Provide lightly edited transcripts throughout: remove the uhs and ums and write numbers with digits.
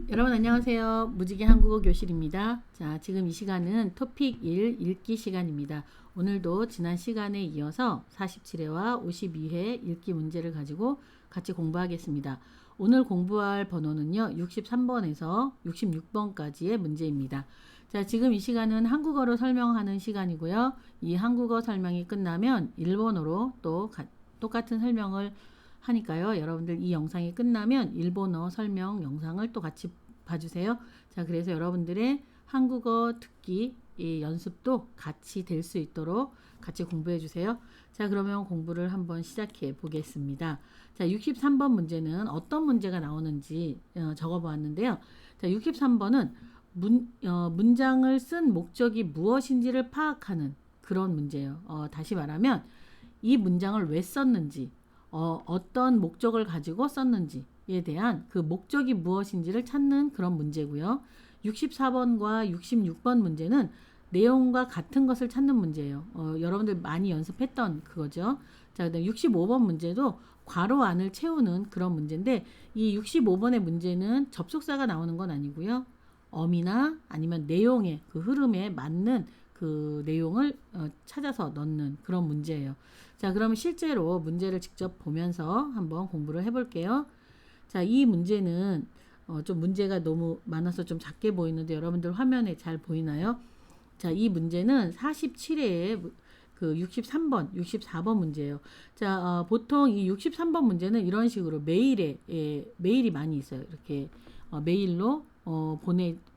여러분 안녕하세요. 무지개 한국어 교실입니다. 자, 지금 이 시간은 토픽 1 읽기 시간입니다. 오늘도 지난 시간에 이어서 47회와 52회 읽기 문제를 가지고 같이 공부하겠습니다. 오늘 공부할 번호는요. 63번에서 66번까지의 문제입니다. 자, 지금 이 시간은 한국어로 설명하는 시간이고요. 이 한국어 설명이 끝나면 일본어로 또 똑같은 설명을 하니까요. 여러분들 이 영상이 끝나면 일본어 설명 영상을 또 같이 봐주세요. 자, 그래서 여러분들의 한국어 듣기 연습도 같이 될 수 있도록 같이 공부해 주세요. 자, 그러면 공부를 한번 시작해 보겠습니다. 자, 63번 문제는 어떤 문제가 나오는지 적어 보았는데요. 자, 63번은 문장을 쓴 목적이 무엇인지를 파악하는 그런 문제예요. 다시 말하면 이 문장을 왜 썼는지 어떤 목적을 가지고 썼는지에 대한 그 목적이 무엇인지를 찾는 그런 문제고요. 64번과 66번 문제는 내용과 같은 것을 찾는 문제예요. 여러분들 많이 연습했던 그거죠. 자, 그다음 65번 문제도 괄호 안을 채우는 그런 문제인데 이 65번의 문제는 접속사가 나오는 건 아니고요. 어미나 아니면 내용의 그 흐름에 맞는 그 내용을 찾아서 넣는 그런 문제예요. 자, 그러면 실제로 문제를 직접 보면서 한번 공부를 해볼게요. 자, 이 문제는 좀 문제가 너무 많아서 좀 작게 보이는데 여러분들 화면에 잘 보이나요? 자, 이 문제는 47회에 그 63번, 64번 문제예요. 자, 보통 이 63번 문제는 이런 식으로 메일이 많이 있어요. 이렇게 메일로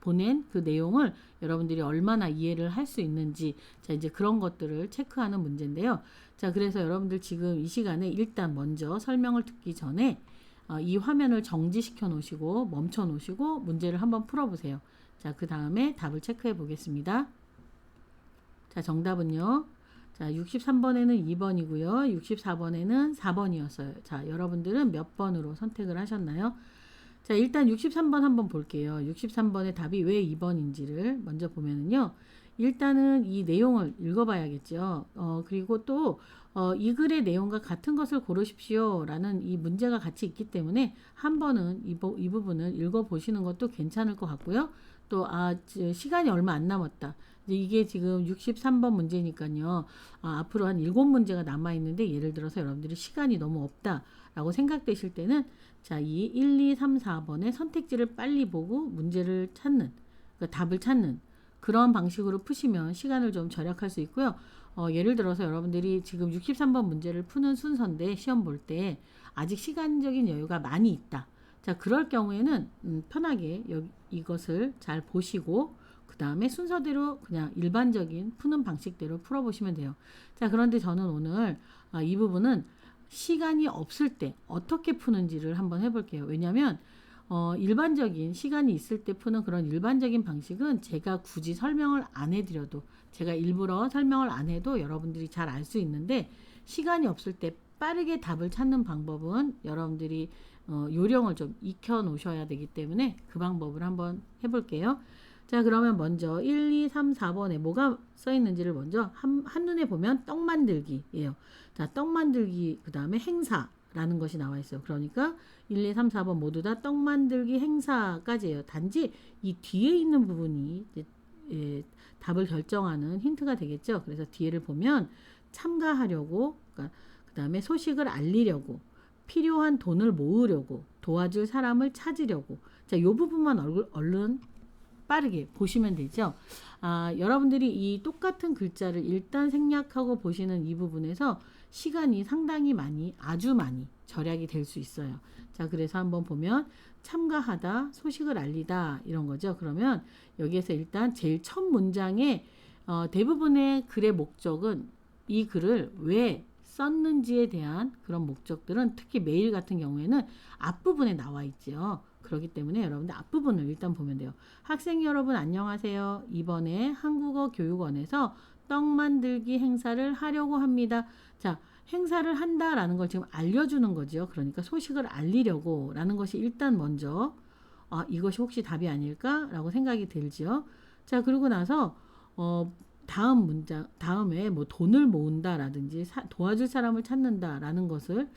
보낸 그 내용을 여러분들이 얼마나 이해를 할 수 있는지, 자, 이제 그런 것들을 체크하는 문제인데요. 자, 그래서 여러분들 지금 이 시간에 일단 먼저 설명을 듣기 전에 이 화면을 정지시켜 놓으시고 멈춰 놓으시고 문제를 한번 풀어 보세요. 자, 그 다음에 답을 체크해 보겠습니다. 자, 정답은요. 자, 63번에는 2번이고요. 64번에는 4번이었어요. 자, 여러분들은 몇 번으로 선택을 하셨나요? 자, 일단 63번 한번 볼게요. 63번의 답이 왜 2번인지를 먼저 보면은요. 일단은 이 내용을 읽어봐야겠죠. 그리고 또 이 글의 내용과 같은 것을 고르십시오 라는 이 문제가 같이 있기 때문에 한 번은 이 부분을 읽어보시는 것도 괜찮을 것 같고요. 또 시간이 얼마 안 남았다. 이게 지금 63번 문제니까요. 앞으로 한 7문제가 남아있는데 예를 들어서 여러분들이 시간이 너무 없다라고 생각되실 때는 자, 이 1, 2, 3, 4번의 선택지를 빨리 보고 문제를 찾는, 그러니까 답을 찾는 그런 방식으로 푸시면 시간을 좀 절약할 수 있고요. 예를 들어서 여러분들이 지금 63번 문제를 푸는 순서인데 시험 볼 때 아직 시간적인 여유가 많이 있다. 자, 그럴 경우에는 편하게 이것을 잘 보시고 그 다음에 순서대로 그냥 일반적인 푸는 방식대로 풀어보시면 돼요. 자, 그런데 저는 오늘 이 부분은 시간이 없을 때 어떻게 푸는지를 한번 해볼게요. 왜냐하면 일반적인 시간이 있을 때 푸는 그런 일반적인 방식은 제가 굳이 설명을 안 해드려도 제가 일부러 설명을 안 해도 여러분들이 잘 알 수 있는데 시간이 없을 때 빠르게 답을 찾는 방법은 여러분들이 요령을 좀 익혀 놓으셔야 되기 때문에 그 방법을 한번 해볼게요. 자, 그러면 먼저 1, 2, 3, 4번에 뭐가 써 있는지를 먼저 한눈에 보면 떡 만들기예요. 자, 떡 만들기 그 다음에 행사라는 것이 나와 있어요. 그러니까 1, 2, 3, 4번 모두 다 떡 만들기 행사까지예요. 단지 이 뒤에 있는 부분이 답을 결정하는 힌트가 되겠죠. 그래서 뒤에를 보면 참가하려고, 그러니까 그 다음에 소식을 알리려고, 필요한 돈을 모으려고, 도와줄 사람을 찾으려고. 자, 이 부분만 얼른 빠르게 보시면 되죠. 여러분들이 이 똑같은 글자를 일단 생략하고 보시는 이 부분에서 시간이 상당히 아주 많이 절약이 될 수 있어요. 자, 그래서 한번 보면 참가하다, 소식을 알리다 이런 거죠. 그러면 여기에서 일단 제일 첫 문장에 대부분의 글의 목적은 이 글을 왜 썼는지에 대한 그런 목적들은 특히 메일 같은 경우에는 앞부분에 나와 있죠. 그렇기 때문에 여러분들 앞부분을 일단 보면 돼요. 학생 여러분 안녕하세요. 이번에 한국어교육원에서 떡 만들기 행사를 하려고 합니다. 자, 행사를 한다라는 걸 지금 알려주는 거죠. 그러니까 소식을 알리려고 라는 것이 일단 먼저 이것이 혹시 답이 아닐까라고 생각이 들죠. 자, 그리고 나서 다음 문장 다음에 뭐 돈을 모은다라든지 도와줄 사람을 찾는다라는 것을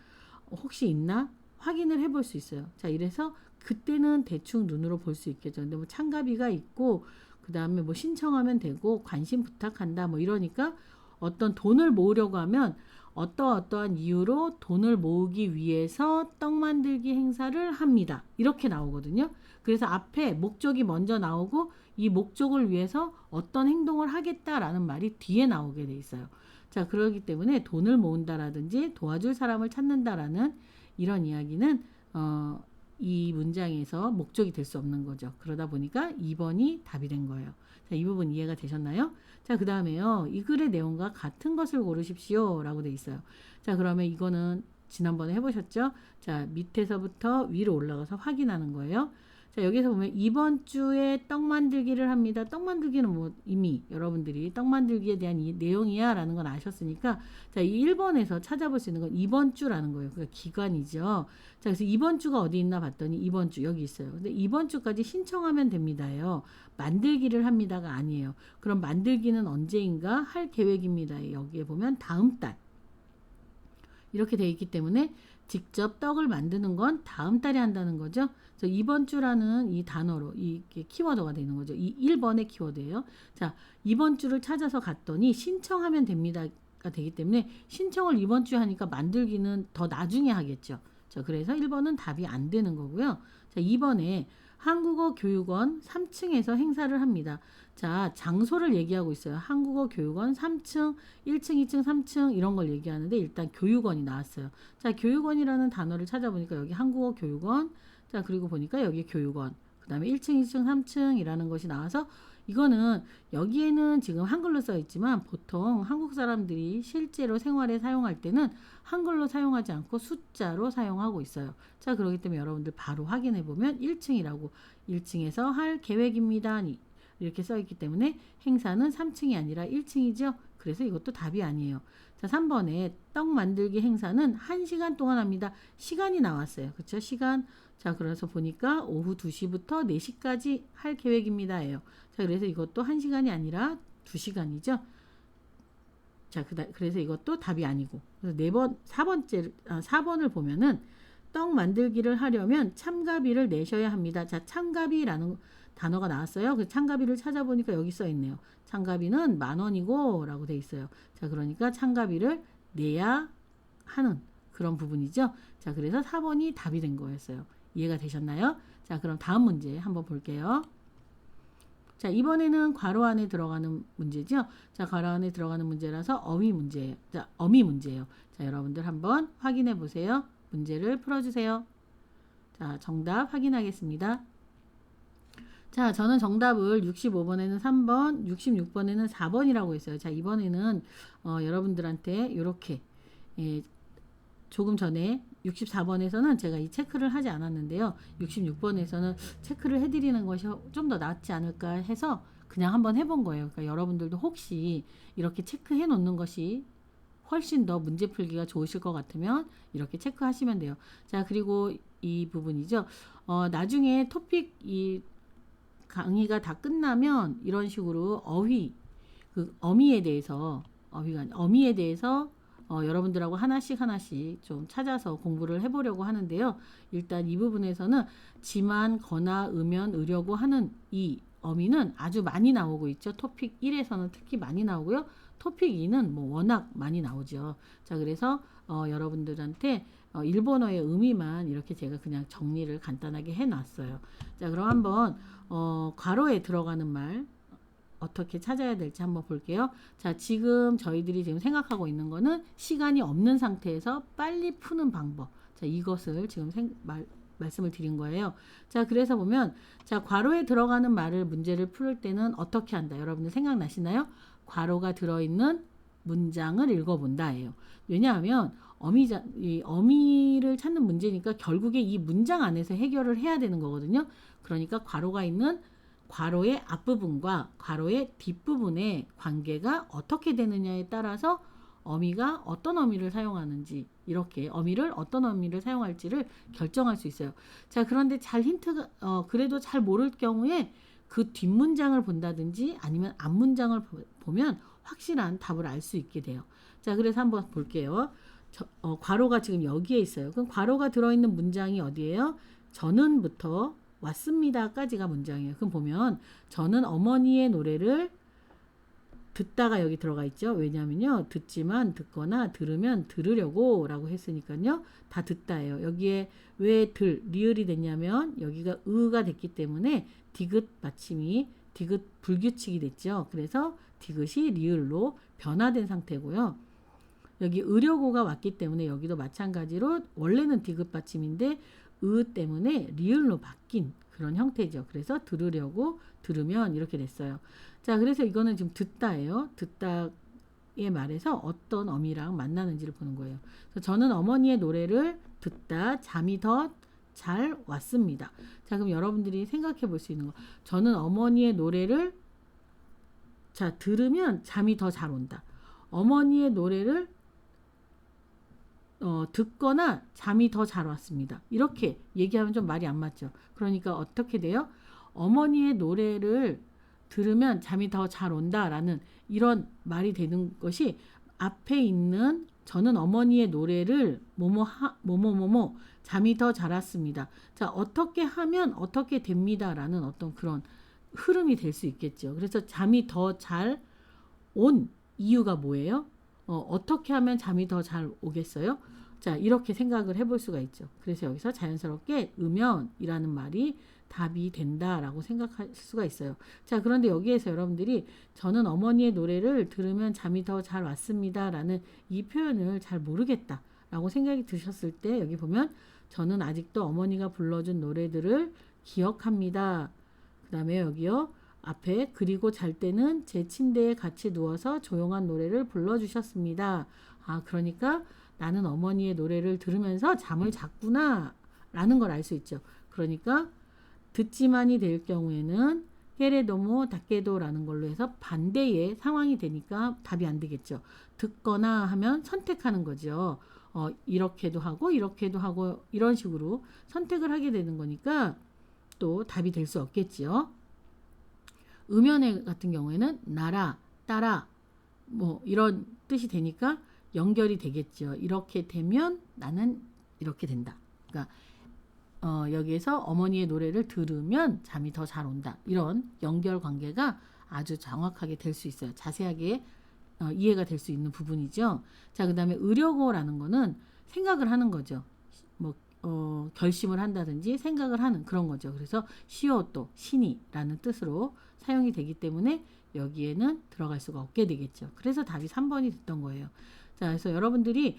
혹시 있나 확인을 해볼 수 있어요. 자, 이래서 그때는 대충 눈으로 볼 수 있겠죠. 근데 뭐 참가비가 있고 그 다음에 뭐 신청하면 되고 관심 부탁한다 뭐 이러니까 어떤 돈을 모으려고 하면 어떠한 이유로 돈을 모으기 위해서 떡 만들기 행사를 합니다. 이렇게 나오거든요. 그래서 앞에 목적이 먼저 나오고 이 목적을 위해서 어떤 행동을 하겠다라는 말이 뒤에 나오게 돼 있어요. 자, 그러기 때문에 돈을 모은다라든지 도와줄 사람을 찾는다라는 이런 이야기는 이 문장에서 목적이 될 수 없는 거죠. 그러다 보니까 2번이 답이 된 거예요. 자, 이 부분 이해가 되셨나요? 자, 그 다음에요. 이 글의 내용과 같은 것을 고르십시오. 라고 돼 있어요. 자, 그러면 이거는 지난번에 해보셨죠? 자, 밑에서부터 위로 올라가서 확인하는 거예요. 자, 여기서 보면 이번 주에 떡 만들기를 합니다. 떡 만들기는 뭐 이미 여러분들이 떡 만들기에 대한 이 내용이야 라는 건 아셨으니까 자, 이 1번에서 찾아볼 수 있는 건 이번 주라는 거예요. 그러니까 기간이죠. 자, 그래서 이번 주가 어디 있나 봤더니 이번 주 여기 있어요. 근데 이번 주까지 신청하면 됩니다요. 만들기를 합니다가 아니에요. 그럼 만들기는 언제인가 할 계획입니다. 여기에 보면 다음 달 이렇게 돼 있기 때문에 직접 떡을 만드는 건 다음 달에 한다는 거죠. 그래서 이번 주라는 이 단어로 이게 키워드가 되는 거죠. 이 1번의 키워드예요. 자, 이번 주를 찾아서 갔더니 신청하면 됩니다가 되기 때문에 신청을 이번 주에 하니까 만들기는 더 나중에 하겠죠. 자, 그래서 1번은 답이 안 되는 거고요. 자, 2번에 한국어 교육원 3층에서 행사를 합니다. 자, 장소를 얘기하고 있어요. 한국어 교육원 3층, 1층, 2층, 3층 이런 걸 얘기하는데 일단 교육원이 나왔어요. 자, 교육원이라는 단어를 찾아보니까 여기 한국어 교육원, 자, 그리고 보니까 여기 교육원, 그 다음에 1층, 2층, 3층이라는 것이 나와서 이거는 여기에는 지금 한글로 써 있지만 보통 한국 사람들이 실제로 생활에 사용할 때는 한글로 사용하지 않고 숫자로 사용하고 있어요. 자, 그렇기 때문에 여러분들 바로 확인해 보면 1층이라고 1층에서 할 계획입니다. 이렇게 써 있기 때문에 행사는 3층이 아니라 1층이죠. 그래서 이것도 답이 아니에요. 자, 3번에 떡 만들기 행사는 1시간 동안 합니다. 시간이 나왔어요. 그렇죠? 시간. 자, 그래서 보니까 오후 2시부터 4시까지 할 계획입니다예요. 자, 그래서 이것도 1시간이 아니라 2시간이죠. 자, 그래서 이것도 답이 아니고. 그래서 4번을 보면은 떡 만들기를 하려면 참가비를 내셔야 합니다. 자, 참가비라는 단어가 나왔어요. 그 참가비를 찾아보니까 여기 써 있네요. 참가비는 10,000원이고 라고 돼 있어요. 자, 그러니까 참가비를 내야 하는 그런 부분이죠. 자, 그래서 4번이 답이 된 거였어요. 이해가 되셨나요? 자, 그럼 다음 문제 한번 볼게요. 자, 이번에는 괄호 안에 들어가는 문제죠. 자, 괄호 안에 들어가는 문제라서 어미 문제예요. 자, 어미 문제예요. 자, 여러분들 한번 확인해 보세요. 문제를 풀어주세요. 자, 정답 확인하겠습니다. 자, 저는 정답을 65번에는 3번, 66번에는 4번이라고 했어요. 자, 이번에는 여러분들한테 이렇게 조금 전에 64번에서는 제가 이 체크를 하지 않았는데요. 66번에서는 체크를 해드리는 것이 좀 더 낫지 않을까 해서 그냥 한번 해본 거예요. 그러니까 여러분들도 혹시 이렇게 체크해 놓는 것이 훨씬 더 문제 풀기가 좋으실 것 같으면 이렇게 체크하시면 돼요. 자, 그리고 이 부분이죠. 나중에 토픽 이 강의가 다 끝나면 이런 식으로 어미에 대해서 여러분들하고 하나씩 좀 찾아서 공부를 해보려고 하는데요. 일단 이 부분에서는 지만, 거나, 으면, 으려고 하는 이 어미는 아주 많이 나오고 있죠. 토픽 1에서는 특히 많이 나오고요. 토픽 2는 뭐 워낙 많이 나오죠. 자, 그래서 여러분들한테 일본어의 의미만 이렇게 제가 그냥 정리를 간단하게 해놨어요. 자, 그럼 한번 괄호에 들어가는 말 어떻게 찾아야 될지 한번 볼게요. 자, 지금 저희들이 지금 생각하고 있는 거는 시간이 없는 상태에서 빨리 푸는 방법. 자, 이것을 지금 말씀을 드린 거예요. 자, 그래서 보면 자, 괄호에 들어가는 말을 문제를 풀 때는 어떻게 한다. 여러분들 생각나시나요? 괄호가 들어있는 문장을 읽어본다예요. 왜냐하면 어미를 찾는 문제니까 결국에 이 문장 안에서 해결을 해야 되는 거거든요. 그러니까 괄호가 있는 괄호의 앞부분과 괄호의 뒷부분의 관계가 어떻게 되느냐에 따라서 어미가 어떤 어미를 사용하는지 이렇게 어미를 어떤 어미를 사용할지를 결정할 수 있어요. 자, 그런데 그래도 잘 모를 경우에 그 뒷문장을 본다든지 아니면 앞문장을 보면 확실한 답을 알 수 있게 돼요. 자, 그래서 한번 볼게요. 괄호가 지금 여기에 있어요. 그럼 괄호가 들어있는 문장이 어디예요? 저는부터 왔습니다까지가 문장이에요. 그럼 보면 저는 어머니의 노래를 듣다가 여기 들어가 있죠. 왜냐하면요. 듣지만 듣거나 들으면 들으려고 라고 했으니까요. 다 듣다예요. 여기에 왜 리을이 됐냐면 여기가 의가 됐기 때문에 디귿 받침이 디귿 불규칙이 됐죠. 그래서 디귿이 리을로 변화된 상태고요. 여기 의려고가 왔기 때문에 여기도 마찬가지로 원래는 디귿 받침인데 의 때문에 리을로 바뀐 그런 형태죠. 그래서 들으려고 들으면 이렇게 됐어요. 자, 그래서 이거는 지금 듣다예요. 듣다의 말에서 어떤 어미랑 만나는지를 보는 거예요. 그래서 저는 어머니의 노래를 듣다 잠이 더 잘 왔습니다. 자, 그럼 여러분들이 생각해 볼 수 있는 거. 저는 어머니의 노래를 들으면 잠이 더 잘 온다. 어머니의 노래를 듣거나 잠이 더 잘 왔습니다. 이렇게 얘기하면 좀 말이 안 맞죠. 그러니까 어떻게 돼요? 어머니의 노래를 들으면 잠이 더 잘 온다라는 이런 말이 되는 것이 앞에 있는 저는 어머니의 노래를 뭐뭐뭐뭐 잠이 더 잘 왔습니다. 자, 어떻게 하면 어떻게 됩니다라는 어떤 그런 흐름이 될 수 있겠죠. 그래서 잠이 더 잘 온 이유가 뭐예요? 어떻게 하면 잠이 더 잘 오겠어요? 자, 이렇게 생각을 해볼 수가 있죠. 그래서 여기서 자연스럽게 으면이라는 말이 답이 된다라고 생각할 수가 있어요. 자, 그런데 여기에서 여러분들이 저는 어머니의 노래를 들으면 잠이 더 잘 왔습니다 라는 이 표현을 잘 모르겠다라고 생각이 드셨을 때 여기 보면 저는 아직도 어머니가 불러준 노래들을 기억합니다. 그 다음에 여기요. 앞에 그리고 잘 때는 제 침대에 같이 누워서 조용한 노래를 불러주셨습니다. 아, 그러니까 나는 어머니의 노래를 들으면서 잠을 잤구나 라는 걸 알 수 있죠. 그러니까 듣지만이 될 경우에는 깨레도모 닦게도라는 걸로 해서 반대의 상황이 되니까 답이 안 되겠죠. 듣거나 하면 선택하는 거죠. 이렇게도 하고 이렇게도 하고 이런 식으로 선택을 하게 되는 거니까 또 답이 될 수 없겠지요. 음연애 같은 경우에는 나라, 따라 뭐 이런 뜻이 되니까 연결이 되겠죠. 이렇게 되면 나는 이렇게 된다. 그러니까 여기에서 어머니의 노래를 들으면 잠이 더 잘 온다. 이런 연결 관계가 아주 정확하게 될 수 있어요. 자세하게 이해가 될 수 있는 부분이죠. 자, 그 다음에 의려고라는 거는 생각을 하는 거죠. 뭐 결심을 한다든지 생각을 하는 그런 거죠. 그래서 시오또 신이라는 뜻으로 사용이 되기 때문에 여기에는 들어갈 수가 없게 되겠죠. 그래서 답이 3번이 됐던 거예요. 자, 그래서 여러분들이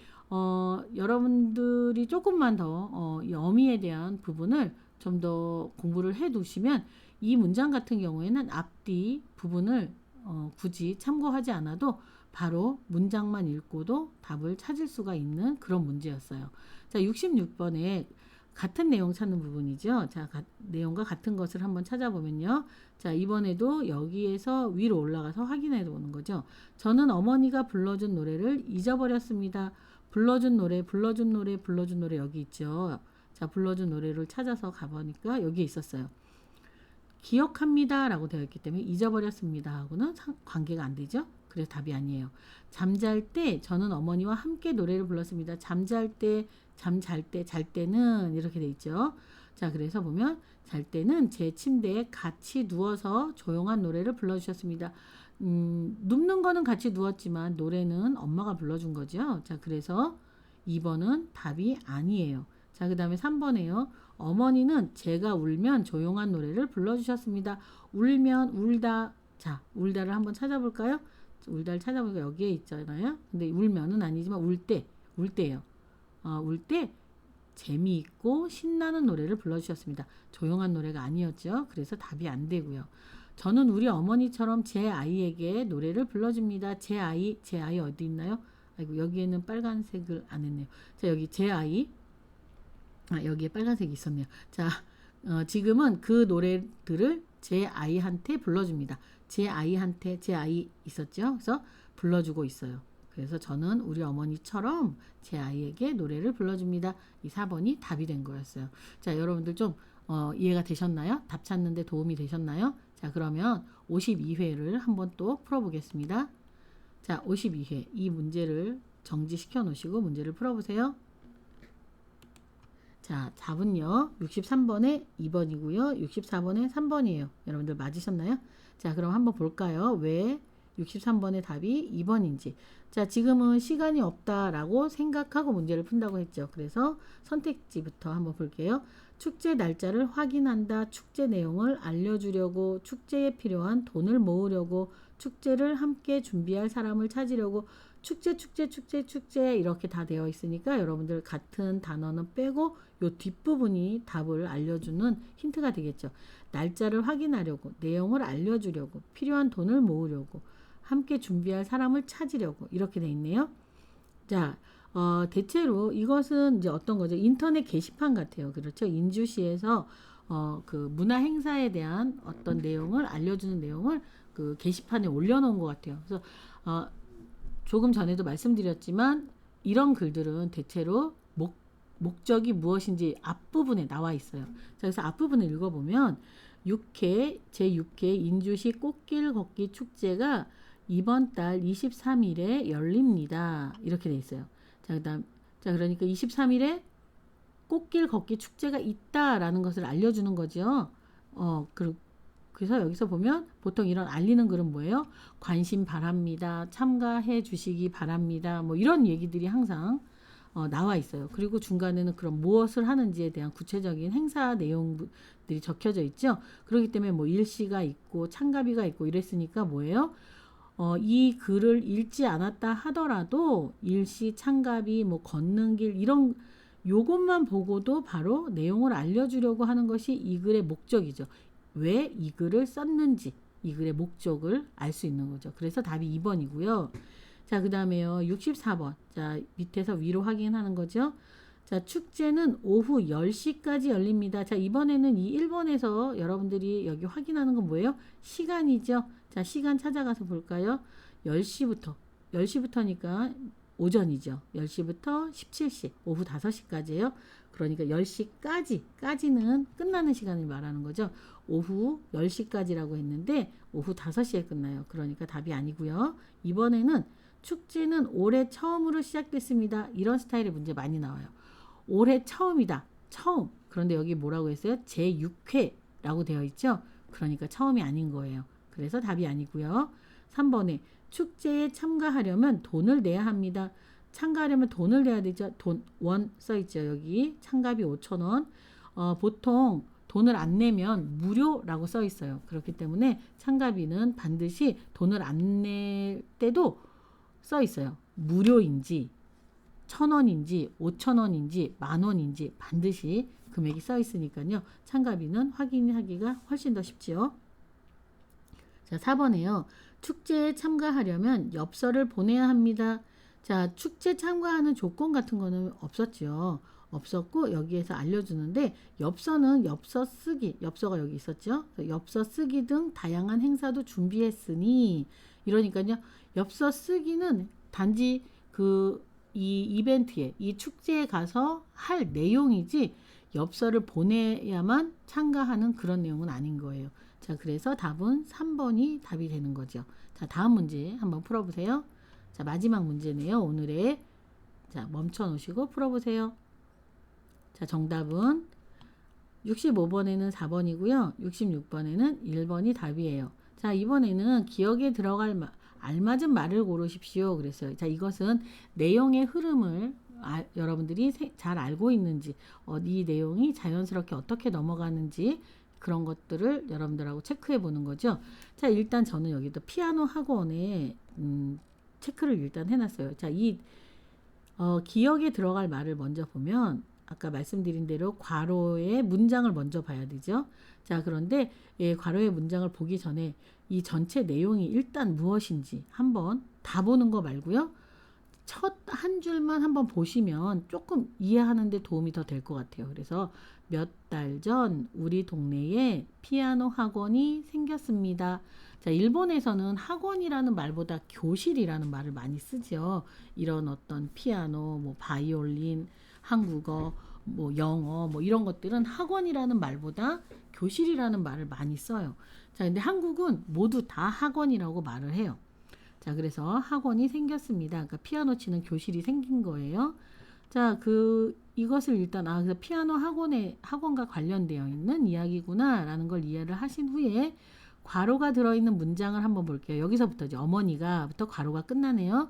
조금만 더 이 어미에 대한 부분을 좀 더 공부를 해 두시면 이 문장 같은 경우에는 앞뒤 부분을 굳이 참고하지 않아도 바로 문장만 읽고도 답을 찾을 수가 있는 그런 문제였어요. 자, 66번에 같은 내용 찾는 부분이죠. 자, 내용과 같은 것을 한번 찾아보면요. 자, 이번에도 여기에서 위로 올라가서 확인해 보는 거죠. 저는 어머니가 불러준 노래를 잊어버렸습니다. 불러준 노래 여기 있죠. 자, 불러준 노래를 찾아서 가보니까 여기에 있었어요. 기억합니다 라고 되어 있기 때문에 잊어버렸습니다 하고는 관계가 안 되죠. 그래서 답이 아니에요. 잠잘 때 저는 어머니와 함께 노래를 불렀습니다. 잠잘 때, 잘 때는 이렇게 돼 있죠. 자, 그래서 보면 잘 때는 제 침대에 같이 누워서 조용한 노래를 불러주셨습니다. 눕는 거는 같이 누웠지만 노래는 엄마가 불러준 거죠. 자, 그래서 2번은 답이 아니에요. 자, 그 다음에 3번에요. 어머니는 제가 울면 조용한 노래를 불러주셨습니다. 울면, 울다. 자, 울다를 한번 찾아볼까요? 울다를 찾아보니까 여기에 있잖아요. 근데 울면은 아니지만 울때예요. 울 때 재미있고 신나는 노래를 불러주셨습니다. 조용한 노래가 아니었죠. 그래서 답이 안 되고요. 저는 우리 어머니처럼 제 아이에게 노래를 불러줍니다. 제 아이 어디 있나요? 아이고, 여기에는 빨간색을 안 했네요. 자, 여기 제 아이. 여기에 빨간색이 있었네요. 자, 지금은 그 노래들을 제 아이한테 불러줍니다. 제 아이 있었죠? 그래서 불러주고 있어요. 그래서 저는 우리 어머니처럼 제 아이에게 노래를 불러줍니다. 이 4번이 답이 된 거였어요. 자, 여러분들 좀 이해가 되셨나요? 답 찾는데 도움이 되셨나요? 자, 그러면 52회를 한번 또 풀어보겠습니다. 자, 52회 이 문제를 정지시켜 놓으시고 문제를 풀어보세요. 자, 답은요. 63번에 2번이고요. 64번에 3번이에요. 여러분들 맞으셨나요? 자, 그럼 한번 볼까요? 왜 63번의 답이 2번인지. 자, 지금은 시간이 없다라고 생각하고 문제를 푼다고 했죠. 그래서 선택지부터 한번 볼게요. 축제 날짜를 확인한다. 축제 내용을 알려주려고, 축제에 필요한 돈을 모으려고, 축제를 함께 준비할 사람을 찾으려고, 축제 이렇게 다 되어 있으니까 여러분들 같은 단어는 빼고 요 뒷부분이 답을 알려주는 힌트가 되겠죠. 날짜를 확인하려고, 내용을 알려주려고, 필요한 돈을 모으려고, 함께 준비할 사람을 찾으려고 이렇게 돼 있네요. 자, 대체로 이것은 이제 어떤 거죠? 인터넷 게시판 같아요. 그렇죠? 인주시에서 그 문화 행사에 대한 어떤 내용을 알려주는 내용을 그 게시판에 올려놓은 것 같아요. 그래서 조금 전에도 말씀드렸지만 이런 글들은 대체로 목적이 무엇인지 앞부분에 나와 있어요. 자, 그래서 앞부분을 읽어보면 제6회 인주시 꽃길 걷기 축제가 이번 달 23일에 열립니다. 이렇게 돼 있어요. 자, 그러니까 23일에 꽃길 걷기 축제가 있다라는 것을 알려주는 거죠. 그래서 여기서 보면 보통 이런 알리는 글은 뭐예요? 관심 바랍니다. 참가해 주시기 바랍니다. 뭐 이런 얘기들이 항상 나와 있어요. 그리고 중간에는 그럼 무엇을 하는지에 대한 구체적인 행사 내용들이 적혀져 있죠. 그렇기 때문에 뭐 일시가 있고 참가비가 있고 이랬으니까 뭐예요? 이 글을 읽지 않았다 하더라도 일시, 참가비, 뭐 걷는 길 이런 요것만 보고도 바로 내용을 알려주려고 하는 것이 이 글의 목적이죠. 왜 이 글을 썼는지 이 글의 목적을 알 수 있는 거죠. 그래서 답이 2번이고요. 자, 그 다음에요. 64번. 자, 밑에서 위로 확인하는 거죠. 자, 축제는 오후 10시까지 열립니다. 자, 이번에는 이 1번에서 여러분들이 여기 확인하는 건 뭐예요? 시간이죠. 자, 시간 찾아가서 볼까요? 10시부터니까 오전이죠. 10시부터 17시, 오후 5시까지예요. 그러니까 10시까지는 끝나는 시간을 말하는 거죠. 오후 10시까지라고 했는데 오후 5시에 끝나요. 그러니까 답이 아니고요. 이번에는 축제는 올해 처음으로 시작됐습니다. 이런 스타일의 문제 많이 나와요. 올해 처음이다. 처음. 그런데 여기 뭐라고 했어요? 제6회라고 되어 있죠. 그러니까 처음이 아닌 거예요. 그래서 답이 아니고요. 3번에 축제에 참가하려면 돈을 내야 합니다. 참가하려면 돈을 내야 되죠. 원 써있죠. 여기 참가비 5,000원. 보통 돈을 안 내면 무료라고 써 있어요. 그렇기 때문에 참가비는 반드시 돈을 안 낼 때도 써 있어요. 무료인지 1,000원인지 5,000원인지 10,000원인지 반드시 금액이 써 있으니까요. 참가비는 확인하기가 훨씬 더 쉽지요. 자, 4번에요. 축제에 참가하려면 엽서를 보내야 합니다. 자, 축제 참가하는 조건 같은 거는 없었죠. 없었고 여기에서 알려주는데 엽서는 엽서 쓰기, 엽서가 여기 있었죠. 엽서 쓰기 등 다양한 행사도 준비했으니 이러니까요. 엽서 쓰기는 단지 이 이벤트에 이 축제에 가서 할 내용이지 엽서를 보내야만 참가하는 그런 내용은 아닌 거예요. 자, 그래서 답은 3번이 답이 되는 거죠. 자, 다음 문제 한번 풀어보세요. 자, 마지막 문제네요. 오늘의. 자, 멈춰 놓으시고 풀어보세요. 자, 정답은 65번에는 4번이고요. 66번에는 1번이 답이에요. 자, 이번에는 기억에 들어갈 알맞은 말을 고르십시오. 그랬어요. 자, 이것은 내용의 흐름을 여러분들이 잘 알고 있는지, 이 내용이 자연스럽게 어떻게 넘어가는지 그런 것들을 여러분들하고 체크해 보는 거죠. 자, 일단 저는 여기도 피아노 학원에 체크를 일단 해놨어요. 자, 기억에 들어갈 말을 먼저 보면 아까 말씀드린 대로 괄호의 문장을 먼저 봐야 되죠. 자, 그런데 괄호의 문장을 보기 전에 이 전체 내용이 일단 무엇인지 한번 다 보는 거 말고요. 첫 한 줄만 한번 보시면 조금 이해하는 데 도움이 더 될 것 같아요. 그래서 몇 달 전 우리 동네에 피아노 학원이 생겼습니다. 자, 일본에서는 학원이라는 말보다 교실이라는 말을 많이 쓰죠. 이런 어떤 피아노, 뭐 바이올린, 한국어, 뭐 영어, 뭐 이런 것들은 학원이라는 말보다 교실이라는 말을 많이 써요. 자, 근데 한국은 모두 다 학원이라고 말을 해요. 자, 그래서 학원이 생겼습니다. 그러니까 피아노 치는 교실이 생긴 거예요. 자, 이것을 일단 그래서 피아노 학원과 관련되어 있는 이야기구나 라는 걸 이해를 하신 후에 괄호가 들어있는 문장을 한번 볼게요. 여기서부터죠. 어머니가부터 괄호가 끝나네요.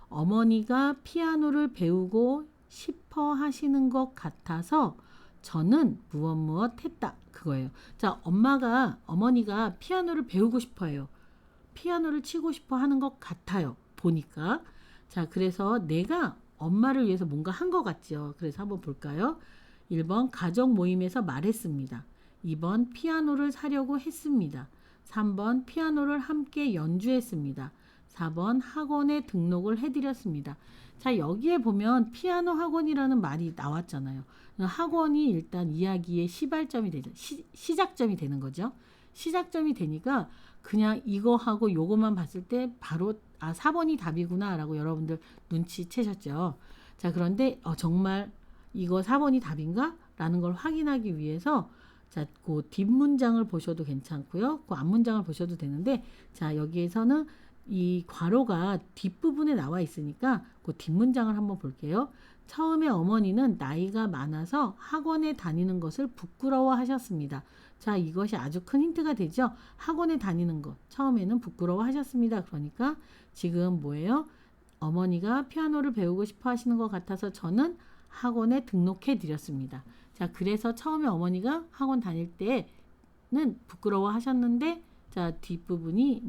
어머니가 피아노를 배우고 싶어 하시는 것 같아서 저는 무엇 했다. 그거예요. 자, 어머니가 피아노를 배우고 싶어 해요. 피아노를 치고 싶어 하는 것 같아요. 보니까. 자, 그래서 내가 엄마를 위해서 뭔가 한 것 같죠. 그래서 한번 볼까요? 1번 가족 모임에서 말했습니다. 2번 피아노를 사려고 했습니다. 3번 피아노를 함께 연주했습니다. 4번 학원에 등록을 해드렸습니다. 자, 여기에 보면 피아노 학원이라는 말이 나왔잖아요. 학원이 일단 이야기의 시발점이 되죠. 시작점이 되는 거죠. 시작점이 되니까 그냥 이거하고 요것만 봤을 때 바로 4번이 답이구나 라고 여러분들 눈치채셨죠. 자, 그런데 정말 이거 4번이 답인가? 라는 걸 확인하기 위해서 자, 그 뒷문장을 보셔도 괜찮고요. 그 앞문장을 보셔도 되는데 자, 여기에서는 이 괄호가 뒷부분에 나와 있으니까 그 뒷문장을 한번 볼게요. 처음에 어머니는 나이가 많아서 학원에 다니는 것을 부끄러워하셨습니다. 자, 이것이 아주 큰 힌트가 되죠. 학원에 다니는 것. 처음에는 부끄러워하셨습니다. 그러니까 지금 뭐예요? 어머니가 피아노를 배우고 싶어 하시는 것 같아서 저는 학원에 등록해 드렸습니다. 자, 그래서 처음에 어머니가 학원 다닐 때는 부끄러워하셨는데 자, 뒷부분이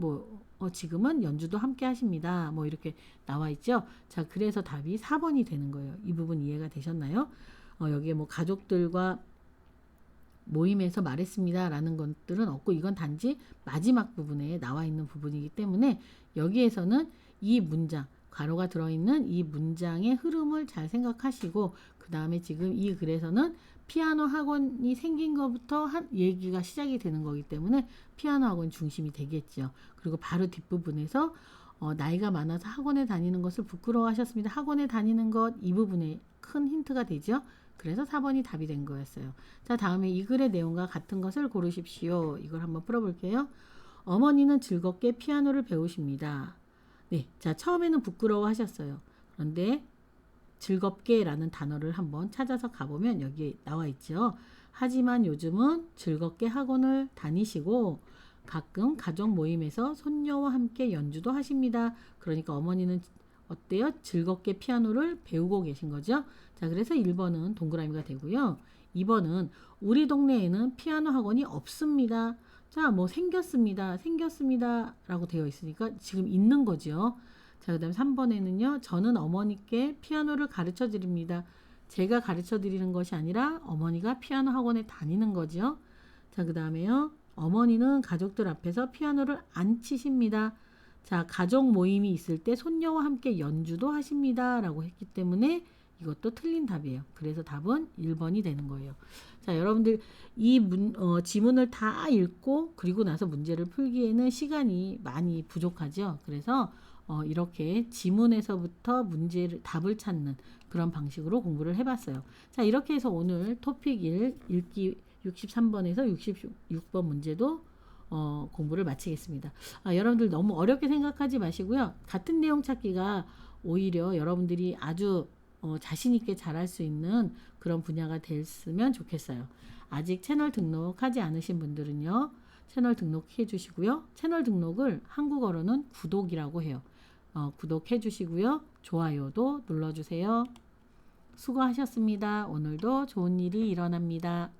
지금은 연주도 함께 하십니다. 이렇게 나와 있죠. 자, 그래서 답이 4번이 되는 거예요. 이 부분 이해가 되셨나요? 여기에 가족들과 모임에서 말했습니다 라는 것들은 없고 이건 단지 마지막 부분에 나와 있는 부분이기 때문에 여기에서는 이 문장, 괄호가 들어있는 이 문장의 흐름을 잘 생각하시고 그 다음에 지금 이 글에서는 피아노 학원이 생긴 것부터 얘기가 시작이 되는 거기 때문에 피아노 학원 중심이 되겠죠. 그리고 바로 뒷부분에서 나이가 많아서 학원에 다니는 것을 부끄러워하셨습니다. 학원에 다니는 것 이 부분에 큰 힌트가 되죠. 그래서 4번이 답이 된 거였어요. 자, 다음에 이 글의 내용과 같은 것을 고르십시오. 이걸 한번 풀어볼게요. 어머니는 즐겁게 피아노를 배우십니다. 네, 자, 처음에는 부끄러워하셨어요. 그런데 즐겁게 라는 단어를 한번 찾아서 가보면 여기 나와 있죠. 하지만 요즘은 즐겁게 학원을 다니시고 가끔 가족 모임에서 손녀와 함께 연주도 하십니다. 그러니까 어머니는 어때요? 즐겁게 피아노를 배우고 계신 거죠. 자, 그래서 1번은 동그라미가 되고요. 2번은 우리 동네에는 피아노 학원이 없습니다. 자, 생겼습니다 라고 되어 있으니까 지금 있는 거죠. 자, 그 다음에 3번에는요. 저는 어머니께 피아노를 가르쳐 드립니다. 제가 가르쳐 드리는 것이 아니라 어머니가 피아노 학원에 다니는 거죠. 자, 그 다음에요. 어머니는 가족들 앞에서 피아노를 안 치십니다. 자, 가족 모임이 있을 때 손녀와 함께 연주도 하십니다. 라고 했기 때문에 이것도 틀린 답이에요. 그래서 답은 1번이 되는 거예요. 자, 여러분들 이 지문을 다 읽고 그리고 나서 문제를 풀기에는 시간이 많이 부족하죠. 그래서 이렇게 지문에서부터 답을 찾는 그런 방식으로 공부를 해봤어요. 자, 이렇게 해서 오늘 토픽 1 읽기 63번에서 66번 문제도 공부를 마치겠습니다. 여러분들 너무 어렵게 생각하지 마시고요. 같은 내용 찾기가 오히려 여러분들이 아주 자신 있게 잘할 수 있는 그런 분야가 됐으면 좋겠어요. 아직 채널 등록하지 않으신 분들은요. 채널 등록해 주시고요. 채널 등록을 한국어로는 구독이라고 해요. 구독해 주시고요. 좋아요도 눌러주세요. 수고하셨습니다. 오늘도 좋은 일이 일어납니다.